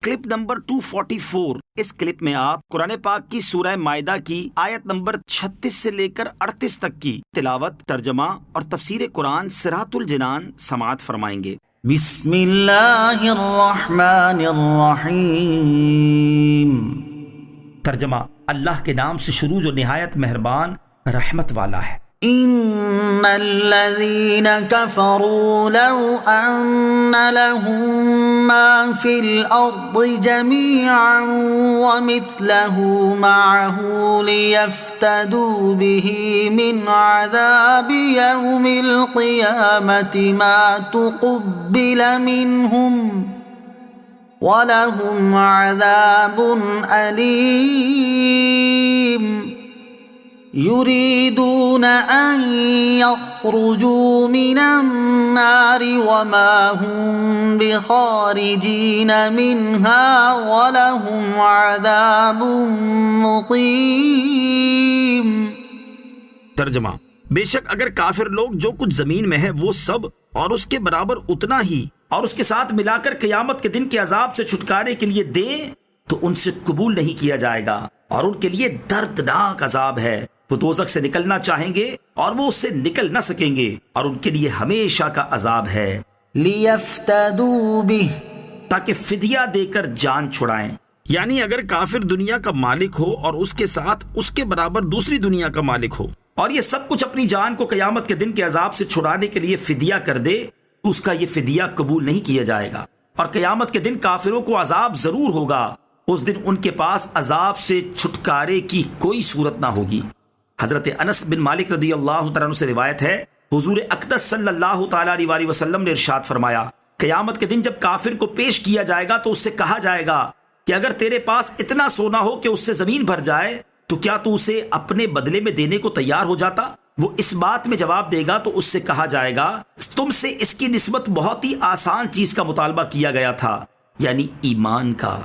Clip number 244۔ اس clip میں آپ قرآن پاک کی سورہ مائدہ کی آیت نمبر 36 سے لے کر 38 تک کی تلاوت، ترجمہ اور تفسیر قرآن صراط الجنان سماعت فرمائیں گے۔ بسم اللہ الرحمن الرحیم۔ ترجمہ: اللہ کے نام سے شروع جو نہایت مہربان رحمت والا ہے۔ ان الذين كفروا لو ان لهم ما في الارض جميعا ومثله معه ليفتدوا به من عذاب يوم القيامة ما تقبل منهم ولهم عذاب أليم يريدون أن يخرجوا من النار وما هم بخارجين منها ولهم عذاب مقيم۔ ترجمہ: بے شک اگر کافر لوگ جو کچھ زمین میں ہے وہ سب اور اس کے برابر اتنا ہی اور اس کے ساتھ ملا کر قیامت کے دن کے عذاب سے چھٹکارے کے لیے دیں تو ان سے قبول نہیں کیا جائے گا، اور ان کے لیے دردناک عذاب ہے۔ وہ دوزخ سے نکلنا چاہیں گے اور وہ اس سے نکل نہ سکیں گے، اور ان کے لیے ہمیشہ کا عذاب ہے۔ لِيَفْتَدُوا بِهِ، تاکہ فدیہ دے کر جان چھڑائیں، یعنی اگر کافر دنیا کا مالک ہو اور اس کے ساتھ اس کے برابر دوسری دنیا کا مالک ہو اور یہ سب کچھ اپنی جان کو قیامت کے دن کے عذاب سے چھڑانے کے لیے فدیہ کر دے تو اس کا یہ فدیہ قبول نہیں کیا جائے گا، اور قیامت کے دن کافروں کو عذاب ضرور ہوگا۔ اس دن ان کے پاس عذاب سے چھٹکارے کی کوئی صورت نہ ہوگی۔ حضرت انس بن مالک رضی اللہ تعالیٰ عنہ سے روایت ہے، حضور اقدس صلی اللہ تعالیٰ علیہ وسلم نے ارشاد فرمایا، قیامت کے دن جب کافر کو پیش کیا جائے گا تو اس سے کہا جائے گا کہ اگر تیرے پاس اتنا سونا ہو کہ اس سے زمین بھر جائے تو کیا تو اسے اپنے بدلے میں دینے کو تیار ہو جاتا؟ وہ اس بات میں جواب دے گا تو اس سے کہا جائے گا تم سے اس کی نسبت بہت ہی آسان چیز کا مطالبہ کیا گیا تھا، یعنی ایمان کا۔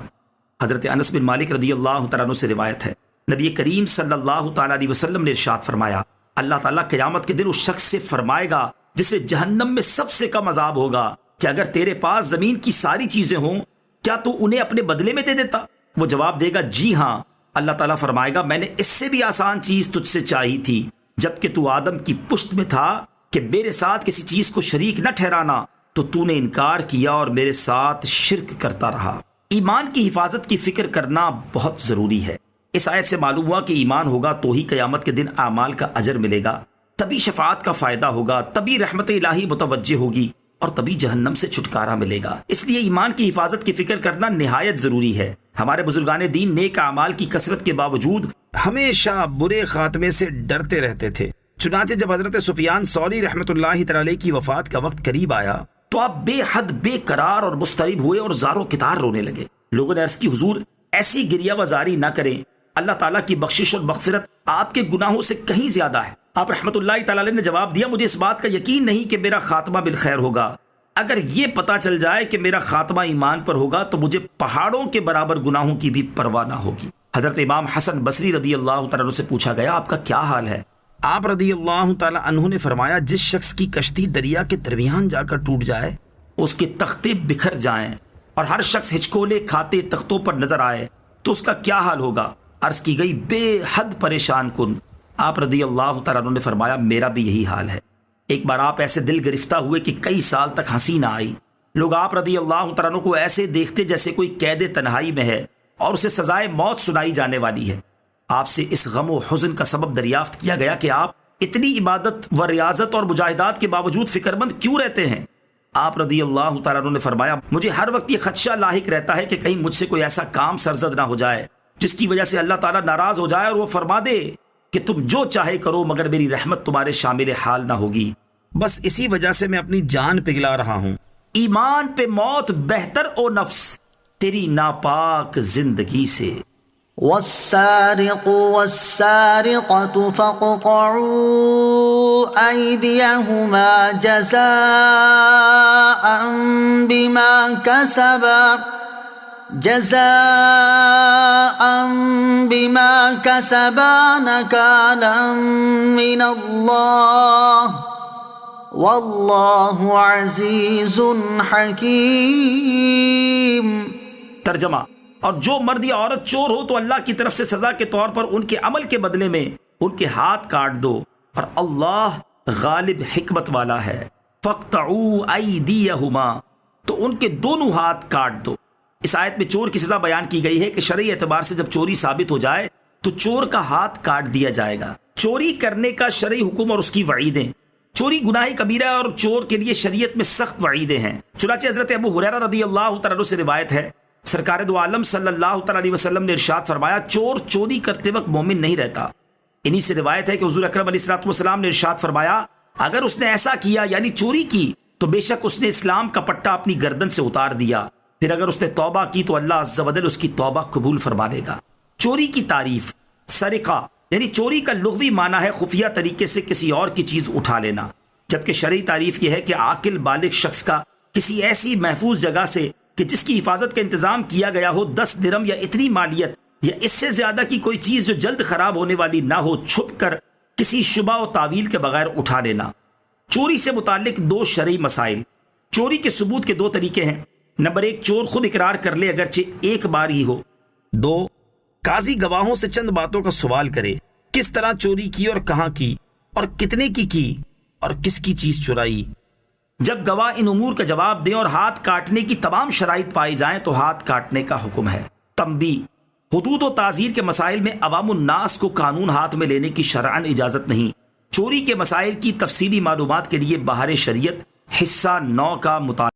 حضرت انس بن مالک رضی اللہ تعالیٰ عنہ سے روایت ہے، نبی کریم صلی اللہ تعالیٰ علیہ وسلم نے ارشاد فرمایا، اللہ تعالیٰ قیامت کے دن اس شخص سے فرمائے گا جسے جہنم میں سب سے کم عذاب ہوگا کہ اگر تیرے پاس زمین کی ساری چیزیں ہوں کیا تو انہیں اپنے بدلے میں دے دیتا؟ وہ جواب دے گا جی ہاں۔ اللہ تعالیٰ فرمائے گا میں نے اس سے بھی آسان چیز تجھ سے چاہی تھی جبکہ تو آدم کی پشت میں تھا کہ میرے ساتھ کسی چیز کو شریک نہ ٹھہرانا، تو تو نے انکار کیا اور میرے ساتھ شرک کرتا رہا۔ ایمان کی حفاظت کی فکر کرنا بہت ضروری ہے۔ اس آیت سے معلوم ہوا کہ ایمان ہوگا تو ہی قیامت کے دن اعمال کا اجر ملے گا، تبھی شفاعت کا فائدہ ہوگا، تبھی رحمت الہی متوجہ ہوگی اور تبھی جہنم سے چھٹکارا ملے گا۔ اس لیے ایمان کی حفاظت کی فکر کرنا نہایت ضروری ہے۔ ہمارے بزرگان دین نیک اعمال کی کثرت کے باوجود ہمیشہ برے خاتمے سے ڈرتے رہتے تھے۔ چنانچہ جب حضرت سفیان ثوری رحمۃ اللہ تعالی کی وفات کا وقت قریب آیا تو آپ بے حد بے قرار اور مضطرب ہوئے اور زار و کتار رونے لگے۔ لوگوں نے عرض کی حضور ایسی گریہ وزاری نہ کریں، اللہ تعالیٰ کی بخشش اور مغفرت آپ کے گناہوں سے کہیں زیادہ ہے۔ آپ رحمۃ اللہ تعالی نے جواب دیا، مجھے اس بات کا یقین نہیں کہ میرا خاتمہ بالخیر ہوگا۔ اگر یہ پتا چل جائے کہ میرا خاتمہ ایمان پر ہوگا تو مجھے پہاڑوں کے برابر گناہوں کی بھی پرواہ نہ ہوگی۔ حضرت امام حسن بصری رضی اللہ تعالیٰ عنہ سے پوچھا گیا آپ کا کیا حال ہے؟ آپ رضی اللہ تعالیٰ عنہ نے فرمایا جس شخص کی کشتی دریا کے درمیان جا کر ٹوٹ جائے، اس کے تختے بکھر جائیں اور ہر شخص ہچکولے کھاتے تختوں پر نظر آئے تو اس کا کیا حال ہوگا؟ عرض کی گئی بے حد پریشان کن۔ آپ رضی اللہ تعالیٰ عنہ نے فرمایا میرا بھی یہی حال ہے۔ ایک بار آپ ایسے دل گرفتہ ہوئے کہ کئی سال تک ہنسی نہ آئی۔ لوگ آپ رضی اللہ تعالیٰ عنہ کو ایسے دیکھتے جیسے کوئی قید تنہائی میں ہے اور اسے سزائے موت سنائی جانے والی ہے۔ آپ سے اس غم و حزن کا سبب دریافت کیا گیا کہ آپ اتنی عبادت و ریاضت اور مجاہدات کے باوجود فکر مند کیوں رہتے ہیں؟ آپ رضی اللہ تعالیٰ عنہ نے فرمایا مجھے ہر وقت یہ خدشہ لاحق رہتا ہے کہ کہیں مجھ سے کوئی ایسا کام سرزد نہ ہو جائے جس کی وجہ سے اللہ تعالیٰ ناراض ہو جائے اور وہ فرما دے کہ تم جو چاہے کرو مگر میری رحمت تمہارے شامل حال نہ ہوگی۔ بس اسی وجہ سے میں اپنی جان پگھلا رہا ہوں۔ ایمان پہ موت بہتر او نفس تیری ناپاک زندگی سے۔ والسارق والسارقة فاقطعوا أيديهما جزاء بما كسبا نكالا من الله واللہ عزیز حکیم۔ ترجمہ: اور جو مرد یا عورت چور ہو تو اللہ کی طرف سے سزا کے طور پر ان کے عمل کے بدلے میں ان کے ہاتھ کاٹ دو، اور اللہ غالب حکمت والا ہے۔ فَاقْطَعُوا أَيْدِيَهُمَا، تو ان کے دونوں ہاتھ کاٹ دو۔ اس آیت میں چور کی سزا بیان کی گئی ہے کہ شرعی اعتبار سے جب چوری ثابت ہو جائے تو چور کا ہاتھ کاٹ دیا جائے گا۔ چوری کرنے کا شرعی حکم اور اس کی وعیدیں۔ چوری گناہ کبیرہ اور چور کے لیے شریعت میں سخت وعیدیں ہیں۔ چنانچہ حضرت ابو ہریرہ رضی اللہ تعالیٰ عنہ سے روایت ہے، سرکار دو عالم صلی اللہ تعالیٰ علیہ وسلم نے ارشاد فرمایا، چور چوری کرتے وقت مومن نہیں رہتا۔ انہی سے روایت ہے کہ حضور اکرم علیہ الصلوۃ والسلام نے ارشاد فرمایا، اگر اس نے ایسا کیا یعنی چوری کی تو بے شک اس نے اسلام کا پٹا اپنی گردن سے اتار دیا، پھر اگر اس نے توبہ کی تو اللہ عز و جل اس کی توبہ قبول فرما لے گا۔ چوری کی تعریف۔ سرقہ یعنی چوری کا لغوی معنی ہے خفیہ طریقے سے کسی اور کی چیز اٹھا لینا، جبکہ شرعی تعریف یہ ہے کہ عاقل بالغ شخص کا کسی ایسی محفوظ جگہ سے کہ جس کی حفاظت کا انتظام کیا گیا ہو 10 درم یا اتنی مالیت یا اس سے زیادہ کی کوئی چیز جو جلد خراب ہونے والی نہ ہو، چھپ کر کسی شبہ و تعویل کے بغیر اٹھا لینا۔ چوری سے متعلق 2 شرعی مسائل۔ چوری کے ثبوت کے 2 طریقے ہیں۔ نمبر 1، چور خود اقرار کر لے اگرچہ ایک بار ہی ہو۔ 2، قاضی گواہوں سے چند باتوں کا سوال کرے، کس طرح چوری کی اور کہاں کی اور کتنے کی اور کس کی چیز چرائی۔ جب گواہ ان امور کا جواب دیں اور ہاتھ کاٹنے کی تمام شرائط پائی جائیں تو ہاتھ کاٹنے کا حکم ہے۔ تنبیہ: حدود و تعزیر کے مسائل میں عوام الناس کو قانون ہاتھ میں لینے کی شرعاً اجازت نہیں۔ چوری کے مسائل کی تفصیلی معلومات کے لیے بہار شریعت حصہ 9 کا مطالعہ